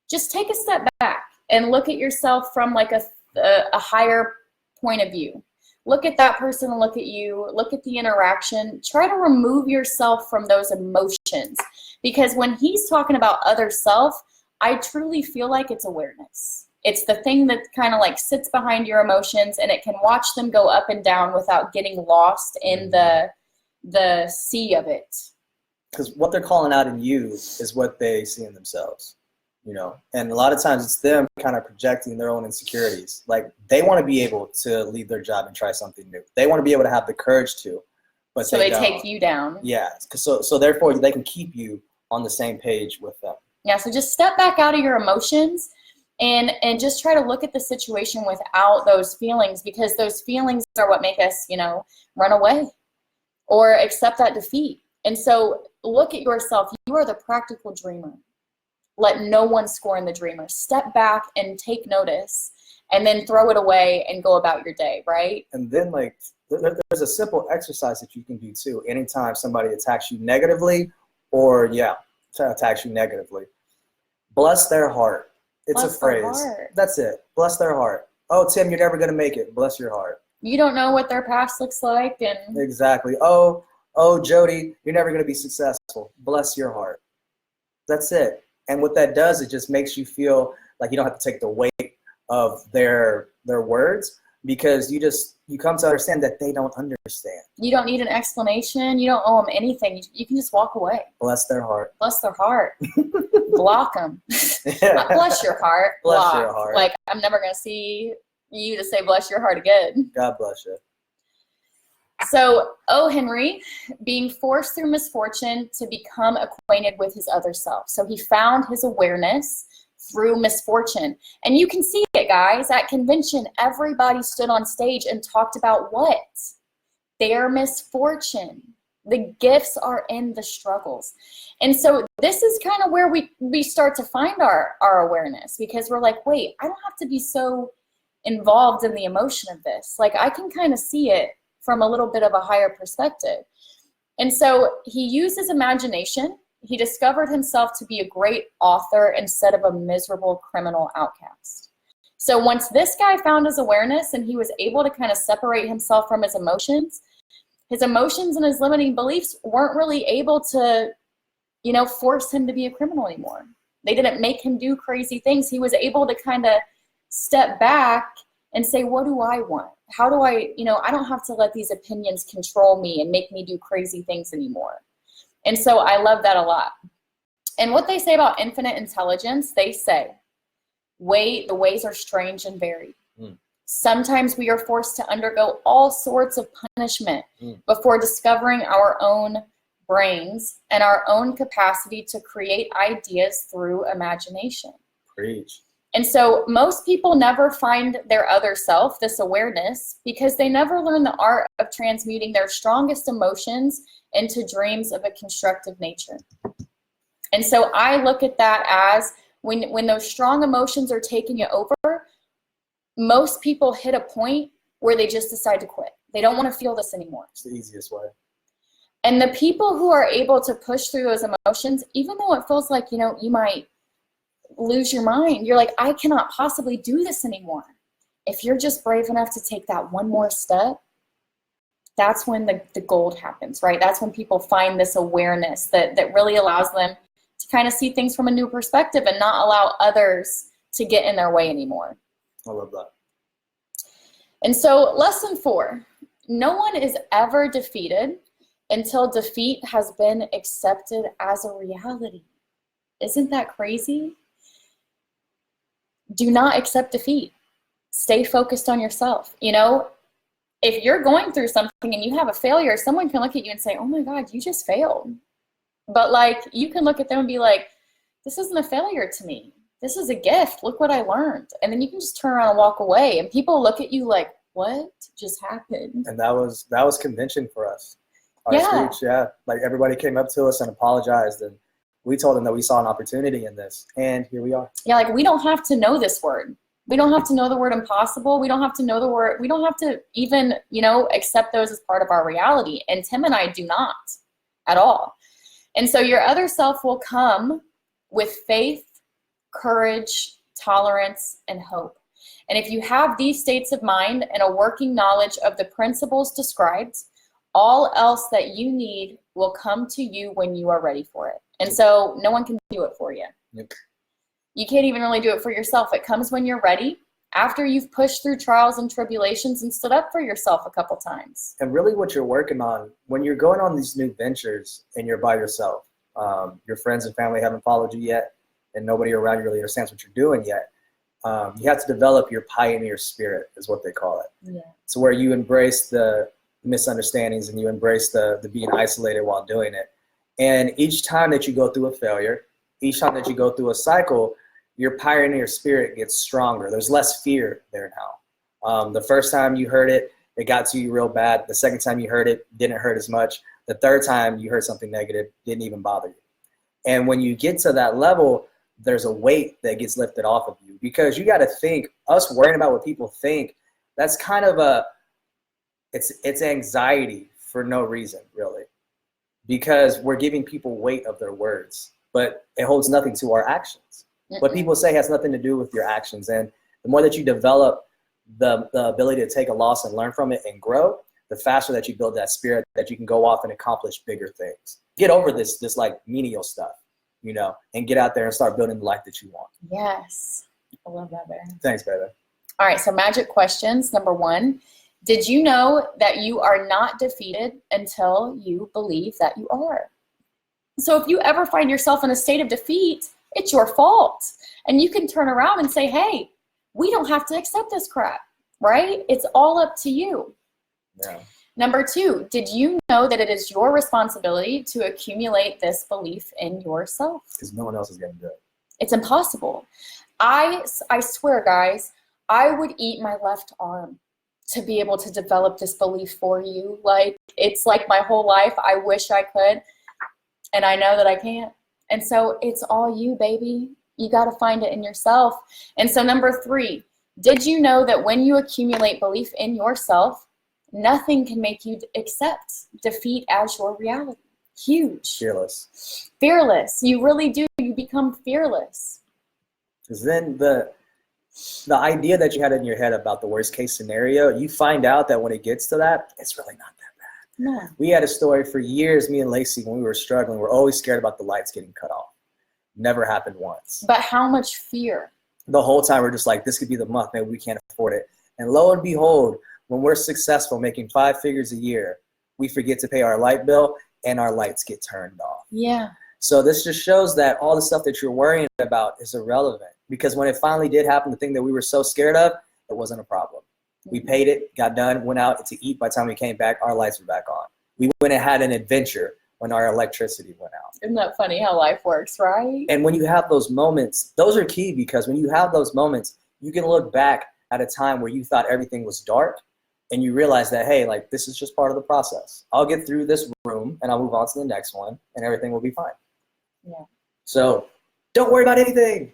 just take a step back and look at yourself from like a higher point of view. Look at that person, look at you, look at the interaction. Try to remove yourself from those emotions. Because when he's talking about other self, I truly feel like it's awareness. It's the thing that kind of like sits behind your emotions and it can watch them go up and down without getting lost in the sea of it. Because what they're calling out in you is what they see in themselves, and a lot of times it's them kind of projecting their own insecurities. Like they want to be able to leave their job and try something new. They want to be able to have the courage to, but so they take you down. Yeah. So therefore they can keep you on the same page with them. Yeah, so just step back out of your emotions and just try to look at the situation without those feelings, because those feelings are what make us, run away or accept that defeat. And so look at yourself. You are the practical dreamer. Let no one score in the dreamer. Step back and take notice and then throw it away and go about your day, right? And then like there's a simple exercise that you can do too. Anytime somebody attacks you negatively or attacks you negatively, bless their heart. It's Bless a phrase. That's it. Bless their heart. Oh, Tim, you're never going to make it. Bless your heart. You don't know what their past looks like. And exactly. Oh, Jody, you're never going to be successful. Bless your heart. That's it. And what that does, it just makes you feel like you don't have to take the weight of their words, because you come to understand that they don't understand. You don't need an explanation. You don't owe them anything. You can just walk away. Bless their heart. Bless their heart. Block them. Bless your heart. Bless your heart. Like, I'm never going to see you to say bless your heart again. God bless you. So, O. Henry, being forced through misfortune to become acquainted with his other self. So he found his awareness through misfortune. And you can see it, guys. At convention, everybody stood on stage and talked about what? Their misfortune. The gifts are in the struggles. And so this is kind of where we start to find our awareness, because we're like, wait, I don't have to be so involved in the emotion of this. Like, I can kind of see it from a little bit of a higher perspective. And so he used his imagination. He discovered himself to be a great author instead of a miserable criminal outcast. So once this guy found his awareness and he was able to kind of separate himself from his emotions and his limiting beliefs weren't really able to, force him to be a criminal anymore. They didn't make him do crazy things. He was able to kind of step back and say, what do I want? How do I don't have to let these opinions control me and make me do crazy things anymore. And so I love that a lot. And what they say about infinite intelligence, they say, the ways are strange and varied. Sometimes we are forced to undergo all sorts of punishment before discovering our own brains and our own capacity to create ideas through imagination. Preach. And so most people never find their other self, this awareness, because they never learn the art of transmuting their strongest emotions into dreams of a constructive nature. And so I look at that as when those strong emotions are taking you over, most people hit a point where they just decide to quit. They don't want to feel this anymore. It's the easiest way. And the people who are able to push through those emotions, even though it feels like, you might lose your mind, you're like, I cannot possibly do this anymore. If you're just brave enough to take that one more step, that's when the gold happens, right? That's when people find this awareness that really allows them to kind of see things from a new perspective and not allow others to get in their way anymore. I love that. And so lesson 4, no one is ever defeated until defeat has been accepted as a reality. Isn't that crazy? Do not accept defeat. Stay focused on yourself. If you're going through something and you have a failure, someone can look at you and say, oh my God, you just failed. But you can look at them and be like, this isn't a failure to me. This is a gift. Look what I learned. And then you can just turn around and walk away. And people look at you like, what just happened? And that was convention for us. Our speech, like everybody came up to us and apologized, and we told them that we saw an opportunity in this, and here we are. Yeah, we don't have to know this word. We don't have to know the word impossible. We don't have to know the word. We don't have to even, accept those as part of our reality. And Tim and I do not at all. And so your other self will come with faith, courage, tolerance, and hope. And if you have these states of mind and a working knowledge of the principles described, all else that you need will come to you when you are ready for it. And so no one can do it for you. Yep. You can't even really do it for yourself. It comes when you're ready, after you've pushed through trials and tribulations and stood up for yourself a couple times. And really what you're working on, when you're going on these new ventures and you're by yourself, your friends and family haven't followed you yet, and nobody around you really understands what you're doing yet, you have to develop your pioneer spirit, is what they call it. Yeah. So where you embrace the misunderstandings and you embrace the being isolated while doing it. And each time that you go through a failure, each time that you go through a cycle, your pioneer spirit gets stronger. There's less fear there now. The first time you heard it, it got to you real bad. The second time you heard it, didn't hurt as much. The third time you heard something negative, didn't even bother you. And when you get to that level, there's a weight that gets lifted off of you, because you got to think, us worrying about what people think, that's kind of it's anxiety for no reason, really, because we're giving people weight of their words, but it holds nothing to our actions. What people say has nothing to do with your actions. And the more that you develop the ability to take a loss and learn from it and grow, the faster that you build that spirit that you can go off and accomplish bigger things. Get over this like menial stuff, and get out there and start building the life that you want. Yes. I love that, Bear. Thanks, baby. All right, so magic questions. Number 1, did you know that you are not defeated until you believe that you are? So if you ever find yourself in a state of defeat, it's your fault. And you can turn around and say, hey, we don't have to accept this crap, right? It's all up to you. Yeah. Number 2, did you know that it is your responsibility to accumulate this belief in yourself? Because no one else is going to do it. It's impossible. I swear, guys, I would eat my left arm to be able to develop this belief for you. Like, it's like my whole life. I wish I could, and I know that I can't. And so it's all you, baby. You got to find it in yourself. And so number 3, did you know that when you accumulate belief in yourself, nothing can make you accept defeat as your reality? Huge. Fearless. Fearless. You really do. You become fearless. Because then the idea that you had in your head about the worst case scenario, you find out that when it gets to that, it's really not that bad. No. We had a story for years, me and Lacy, when we were struggling. We're always scared about the lights getting cut off. Never happened once. But how much fear? The whole time we're just like, this could be the month. Maybe we can't afford it. And lo and behold, when we're successful making 5 figures a year, we forget to pay our light bill and our lights get turned off. Yeah. So this just shows that all the stuff that you're worrying about is irrelevant, because when it finally did happen, the thing that we were so scared of, it wasn't a problem. We paid it, got done, went out to eat. By the time we came back, our lights were back on. We went and had an adventure when our electricity went out. Isn't that funny how life works, right? And when you have those moments, those are key, because when you have those moments, you can look back at a time where you thought everything was dark, and you realize that, hey, like, this is just part of the process. I'll get through this room and I'll move on to the next one and everything will be fine. Yeah. So don't worry about anything.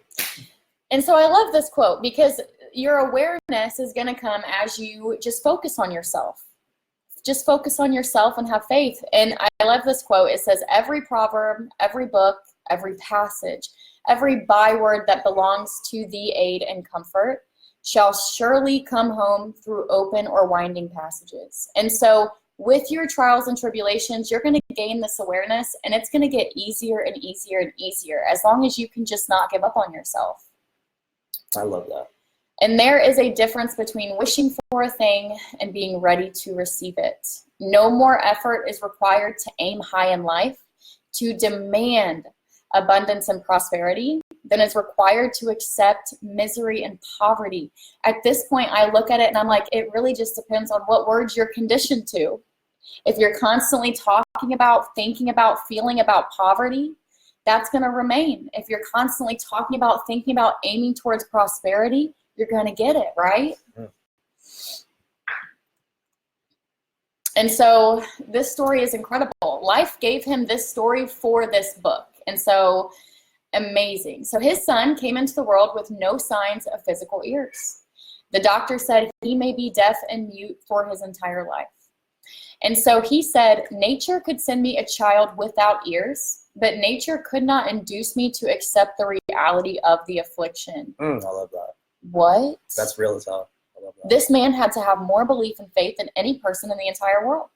And so I love this quote, because your awareness is going to come as you just focus on yourself. Just focus on yourself and have faith. And I love this quote. It says, every proverb, every book, every passage, every byword that belongs to the aid and comfort shall surely come home through open or winding passages. And so with your trials and tribulations, you're going to gain this awareness, and it's going to get easier and easier and easier, as long as you can just not give up on yourself. I love that. And there is a difference between wishing for a thing and being ready to receive it. No more effort is required to aim high in life, to demand abundance and prosperity, than is required to accept misery and poverty. At this point, I look at it and I'm like, it really just depends on what words you're conditioned to. If you're constantly talking about, thinking about, feeling about poverty, that's going to remain. If you're constantly talking about, thinking about, aiming towards prosperity, you're going to get it, right? Mm. And so this story is incredible. Life gave him this story for this book. And so amazing. So his son came into the world with no signs of physical ears. The doctor said he may be deaf and mute for his entire life. And so he said, nature could send me a child without ears, but nature could not induce me to accept the reality of the affliction. I love that. What? That's real as hell. I love that. This man had to have more belief and faith than any person in the entire world.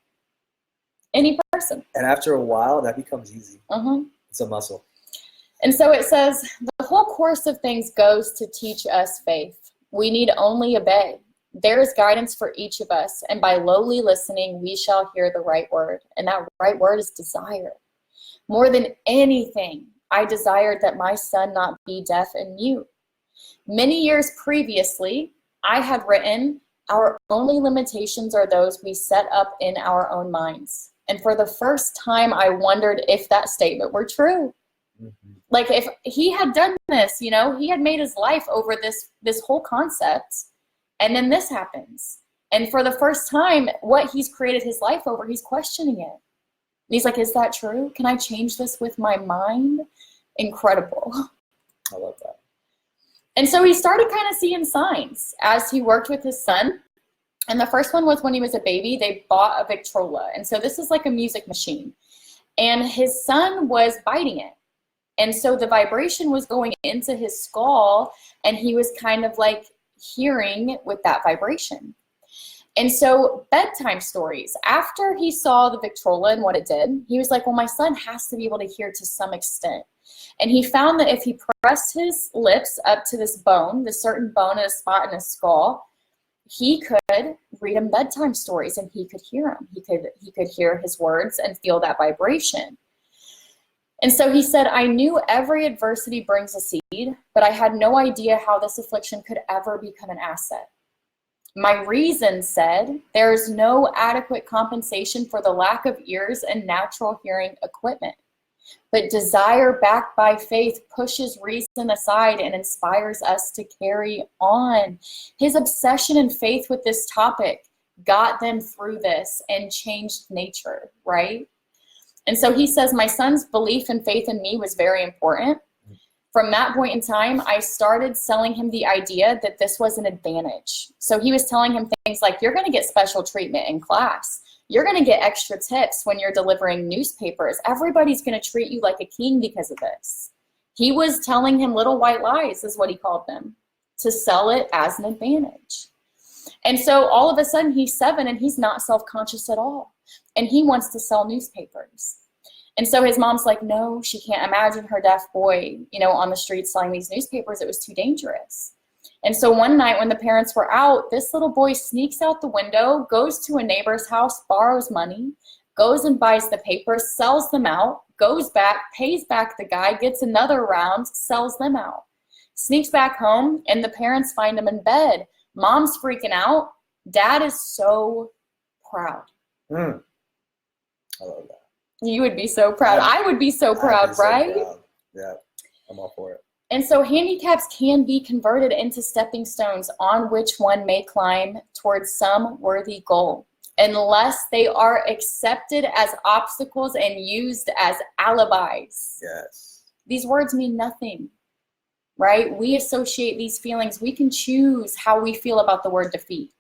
Any person. And after a while, that becomes easy. It's a muscle. And so it says, the whole course of things goes to teach us faith. We need only obey. There is guidance for each of us, and by lowly listening, we shall hear the right word. And that right word is desire. More than anything, I desired that my son not be deaf and mute. Many years previously, I had written, our only limitations are those we set up in our own minds. And for the first time, I wondered if that statement were true. Like, if he had done this, you know, he had made his life over this whole concept, and then this happens. And for the first time, what he's created his life over, he's questioning it. And he's like, is that true? Can I change this with my mind? Incredible. I love that. And so he started kind of seeing signs as he worked with his son. And the first one was when he was a baby, they bought a Victrola. And so this is like a music machine. And his son was biting it. And so the vibration was going into his skull, and he was kind of like hearing with that vibration. And so bedtime stories, after he saw the Victrola and what it did, he was like, well, my son has to be able to hear to some extent. And he found that if he pressed his lips up to this bone, this certain bone in a spot in his skull, he could read him bedtime stories and he could hear him. He could hear his words and feel that vibration. And so he said, I knew every adversity brings a seed, but I had no idea how this affliction could ever become an asset. My reason said, there is no adequate compensation for the lack of ears and natural hearing equipment. But desire backed by faith pushes reason aside and inspires us to carry on. His obsession and faith with this topic got them through this and changed nature, right? And so he says, my son's belief and faith in me was very important. From that point in time, I started selling him the idea that this was an advantage. So he was telling him things like, you're going to get special treatment in class. You're going to get extra tips when you're delivering newspapers. Everybody's going to treat you like a king because of this. He was telling him little white lies, is what he called them, to sell it as an advantage. And so all of a sudden he's 7 and he's not self-conscious at all. And he wants to sell newspapers. And so his mom's like, no, she can't imagine her deaf boy, on the street selling these newspapers. It was too dangerous. And so one night when the parents were out, this little boy sneaks out the window, goes to a neighbor's house, borrows money, goes and buys the papers, sells them out, goes back, pays back the guy, gets another round, sells them out. Sneaks back home, and the parents find him in bed. Mom's freaking out. Dad is so proud. I love that. You would be so proud. I would be so proud, right? Proud. Yeah, I'm all for it. And so handicaps can be converted into stepping stones on which one may climb towards some worthy goal, unless they are accepted as obstacles and used as alibis. Yes. These words mean nothing, right? We associate these feelings. We can choose how we feel about the word defeat.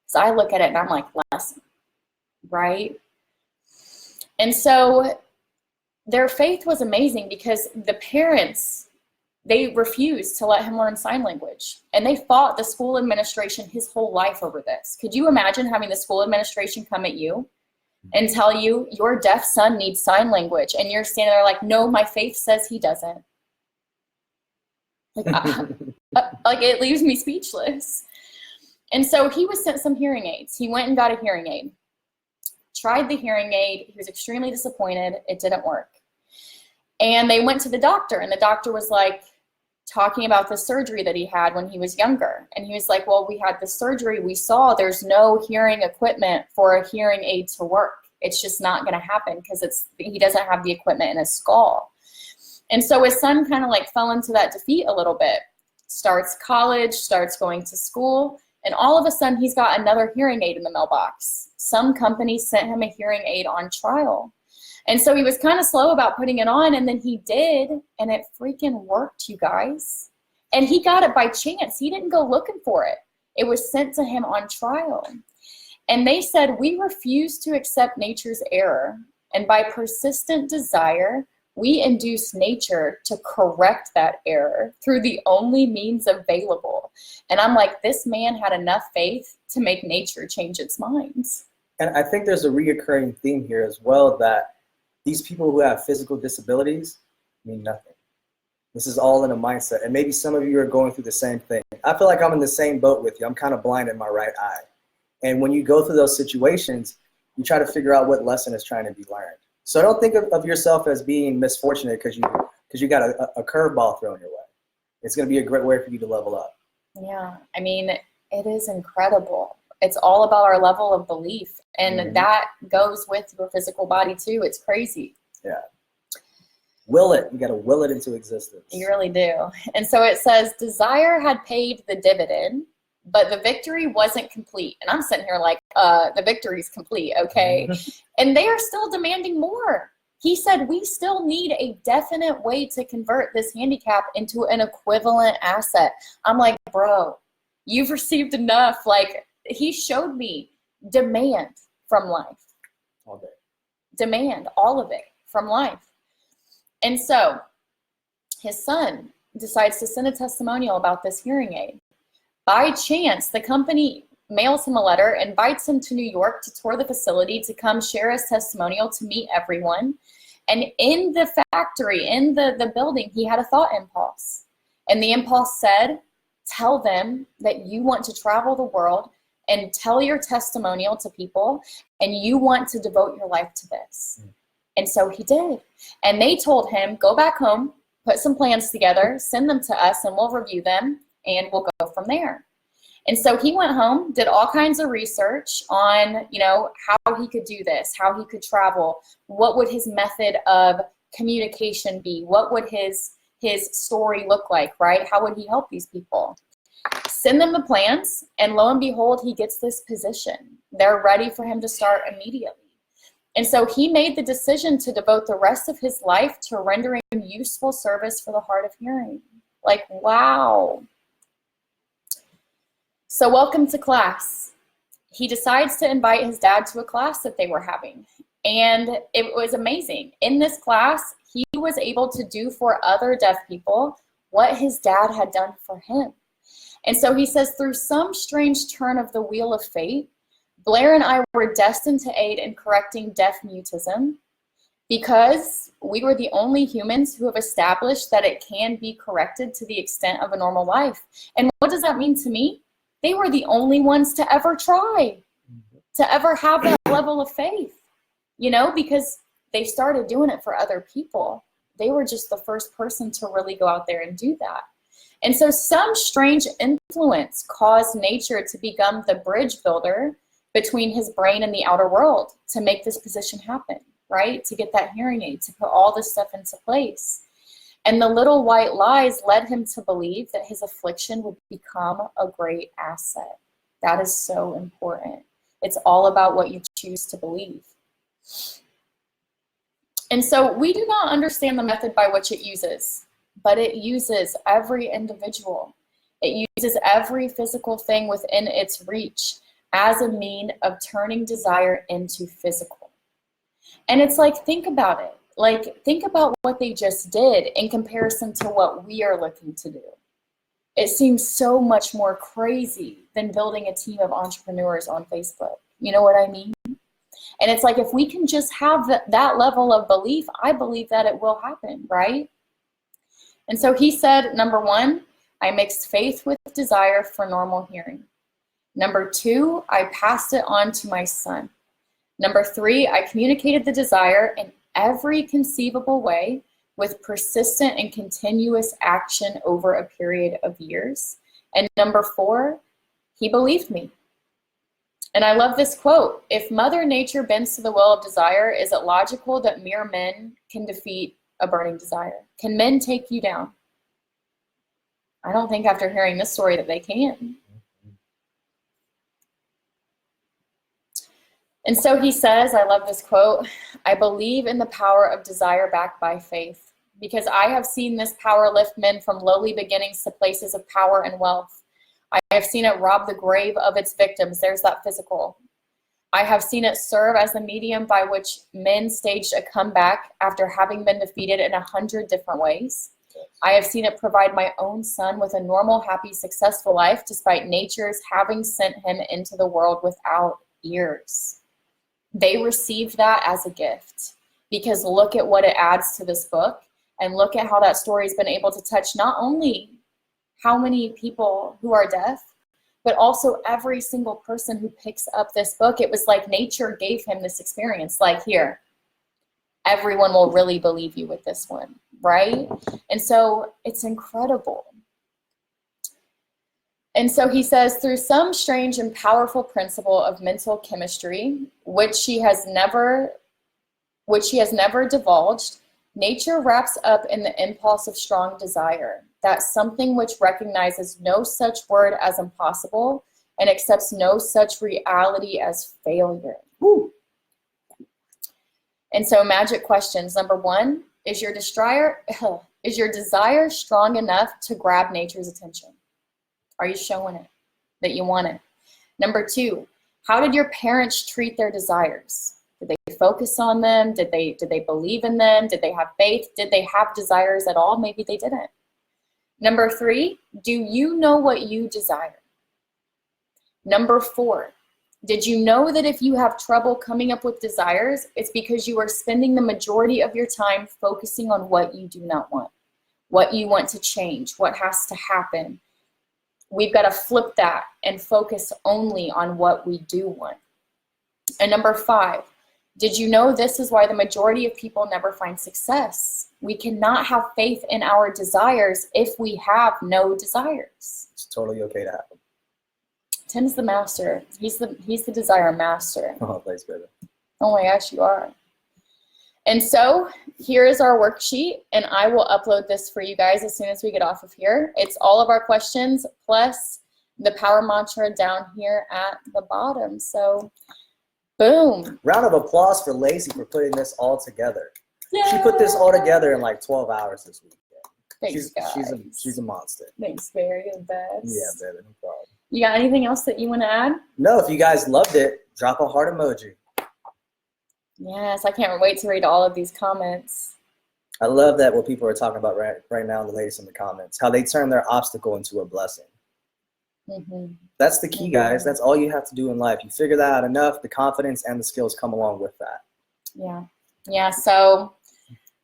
So I look at it and I'm like, lesson, right? And so their faith was amazing because the parents, they refused to let him learn sign language. And they fought the school administration his whole life over this. Could you imagine having the school administration come at you and tell you your deaf son needs sign language? And you're standing there like, no, my faith says he doesn't. Like it leaves me speechless. And so he was sent some hearing aids. He went and got a hearing aid. Tried the hearing aid. He was extremely disappointed. It didn't work. And they went to the doctor, and the doctor was like talking about the surgery that he had when he was younger. And he was like, well, we had the surgery. We saw there's no hearing equipment for a hearing aid to work. It's just not going to happen because he doesn't have the equipment in his skull. And so his son kind of like fell into that defeat a little bit. Starts college, starts going to school, and all of a sudden he's got another hearing aid in the mailbox. Some company sent him a hearing aid on trial. And so he was kind of slow about putting it on, and then he did, and it freaking worked, you guys. And he got it by chance. He didn't go looking for it. It was sent to him on trial. And they said, we refuse to accept nature's error, and by persistent desire, we induce nature to correct that error through the only means available. And I'm like, this man had enough faith to make nature change its minds. And I think there's a reoccurring theme here as well, that these people who have physical disabilities mean nothing. This is all in a mindset. And maybe some of you are going through the same thing. I feel like I'm in the same boat with you. I'm kind of blind in my right eye. And when you go through those situations, you try to figure out what lesson is trying to be learned. So don't think of yourself as being misfortunate because you got a curveball thrown your way. It's going to be a great way for you to level up. Yeah, I mean, it is incredible. It's all about our level of belief, and that goes with your physical body too. It's crazy. Yeah. Will it. You got to will it into existence. You really do. And so it says, desire had paid the dividend, but the victory wasn't complete. And I'm sitting here like, the victory's complete, okay? And they are still demanding more. He said, we still need a definite way to convert this handicap into an equivalent asset. I'm like, bro, you've received enough. Like, he showed me demand from life. All day. Demand, all of it from life. And so his son decides to send a testimonial about this hearing aid. By chance, the company mails him a letter, invites him to New York to tour the facility, to come share his testimonial, to meet everyone. And in the factory, in the building, he had a thought impulse. And the impulse said, tell them that you want to travel the world and tell your testimonial to people, and you want to devote your life to this. And so he did. And they told him, go back home, put some plans together, send them to us, and we'll review them, and we'll go from there. And so he went home, did all kinds of research on, how he could do this, how he could travel, what would his method of communication be, what would his story look like, right? How would he help these people? Send them the plans, and lo and behold, he gets this position. They're ready for him to start immediately. And so he made the decision to devote the rest of his life to rendering useful service for the hard of hearing. Like, wow. So welcome to class. He decides to invite his dad to a class that they were having. And it was amazing. In this class, he was able to do for other deaf people what his dad had done for him. And so he says, through some strange turn of the wheel of fate, Blair and I were destined to aid in correcting deaf mutism because we were the only humans who have established that it can be corrected to the extent of a normal life. And what does that mean to me? They were the only ones to ever try, to ever have that level of faith, because they started doing it for other people. They were just the first person to really go out there and do that. And so some strange influence caused nature to become the bridge builder between his brain and the outer world to make this position happen, right? To get that hearing aid, to put all this stuff into place. And the little white lies led him to believe that his affliction would become a great asset. That is so important. It's all about what you choose to believe. And so we do not understand the method by which it uses, but it uses every individual. It uses every physical thing within its reach as a mean of turning desire into physical. And it's like, think about it. Think about what they just did in comparison to what we are looking to do. It seems so much more crazy than building a team of entrepreneurs on Facebook. You know what I mean? And it's like, if we can just have that level of belief, I believe that it will happen, right? And so he said, number one, I mixed faith with desire for normal hearing. Number two, I passed it on to my son. Number three, I communicated the desire in every conceivable way with persistent and continuous action over a period of years. And number four, he believed me. And I love this quote: if Mother Nature bends to the will of desire, is it logical that mere men can defeat a burning desire? Can men take you down? I don't think after hearing this story that they can. And so he says, I love this quote, I believe in the power of desire backed by faith, because I have seen this power lift men from lowly beginnings to places of power and wealth. I have seen it rob the grave of its victims. There's that physical. I have seen it serve as the medium by which men staged a comeback after having been defeated in 100 different ways. I have seen it provide my own son with a normal, happy, successful life, despite nature's having sent him into the world without ears. They received that as a gift, because look at what it adds to this book, and look at how that story has been able to touch not only how many people who are deaf, but also every single person who picks up this book. It was like nature gave him this experience, like, here, everyone will really believe you with this one, right? And so it's incredible. And so he says, through some strange and powerful principle of mental chemistry, which he has never divulged, nature wraps up in the impulse of strong desire, that something which recognizes no such word as impossible and accepts no such reality as failure. Woo. And so magic questions. Number one, is your desire strong enough to grab nature's attention? Are you showing it that you want it? Number two, how did your parents treat their desires? Did they focus on them? Did they believe in them? Did they have faith? Did they have desires at all? Maybe they didn't. Number three, do you know what you desire? Number 4, did you know that if you have trouble coming up with desires, it's because you are spending the majority of your time focusing on what you do not want, what you want to change, what has to happen. We've got to flip that and focus only on what we do want. And number 5, did you know this is why the majority of people never find success? We cannot have faith in our desires if we have no desires. It's totally okay to have them. Tim's the master. He's the desire master. Oh, thanks, baby. Oh my gosh, you are. And so here is our worksheet, and I will upload this for you guys as soon as we get off of here. It's all of our questions plus the power mantra down here at the bottom. So boom. Round of applause for Lacy for putting this all together. Yay! She put this all together in like 12 hours this weekend. Thanks, guys. She's a monster. Thanks, Barry. You're the best. Yeah, baby, no problem. You got anything else that you want to add? No, if you guys loved it, drop a heart emoji. Yes, I can't wait to read all of these comments. I love that what people are talking about right now, the latest in the comments, how they turn their obstacle into a blessing. Mm-hmm. That's the key, guys. That's all you have to do in life. You figure that out enough, the confidence and the skills come along with that. Yeah. Yeah, so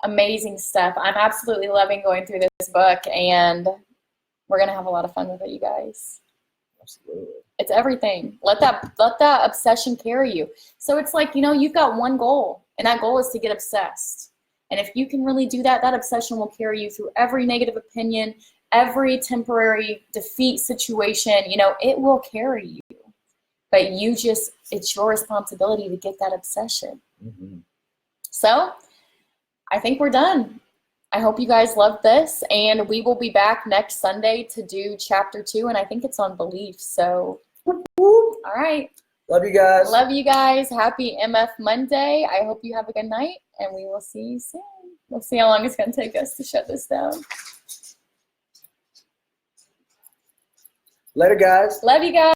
amazing stuff. I'm absolutely loving going through this book, and we're going to have a lot of fun with it, you guys. Absolutely. It's everything. Let that obsession carry you. So it's like, you've got one goal, and that goal is to get obsessed. And if you can really do that, that obsession will carry you through every negative opinion, every temporary defeat situation. It will carry you. But it's your responsibility to get that obsession. Mm-hmm. So I think we're done. I hope you guys loved this, and we will be back next Sunday to do chapter 2, and I think it's on beliefs. So, all right. Love you guys. Love you guys. Happy MF Monday. I hope you have a good night, and we will see you soon. We'll see how long it's going to take us to shut this down. Later, guys. Love you guys.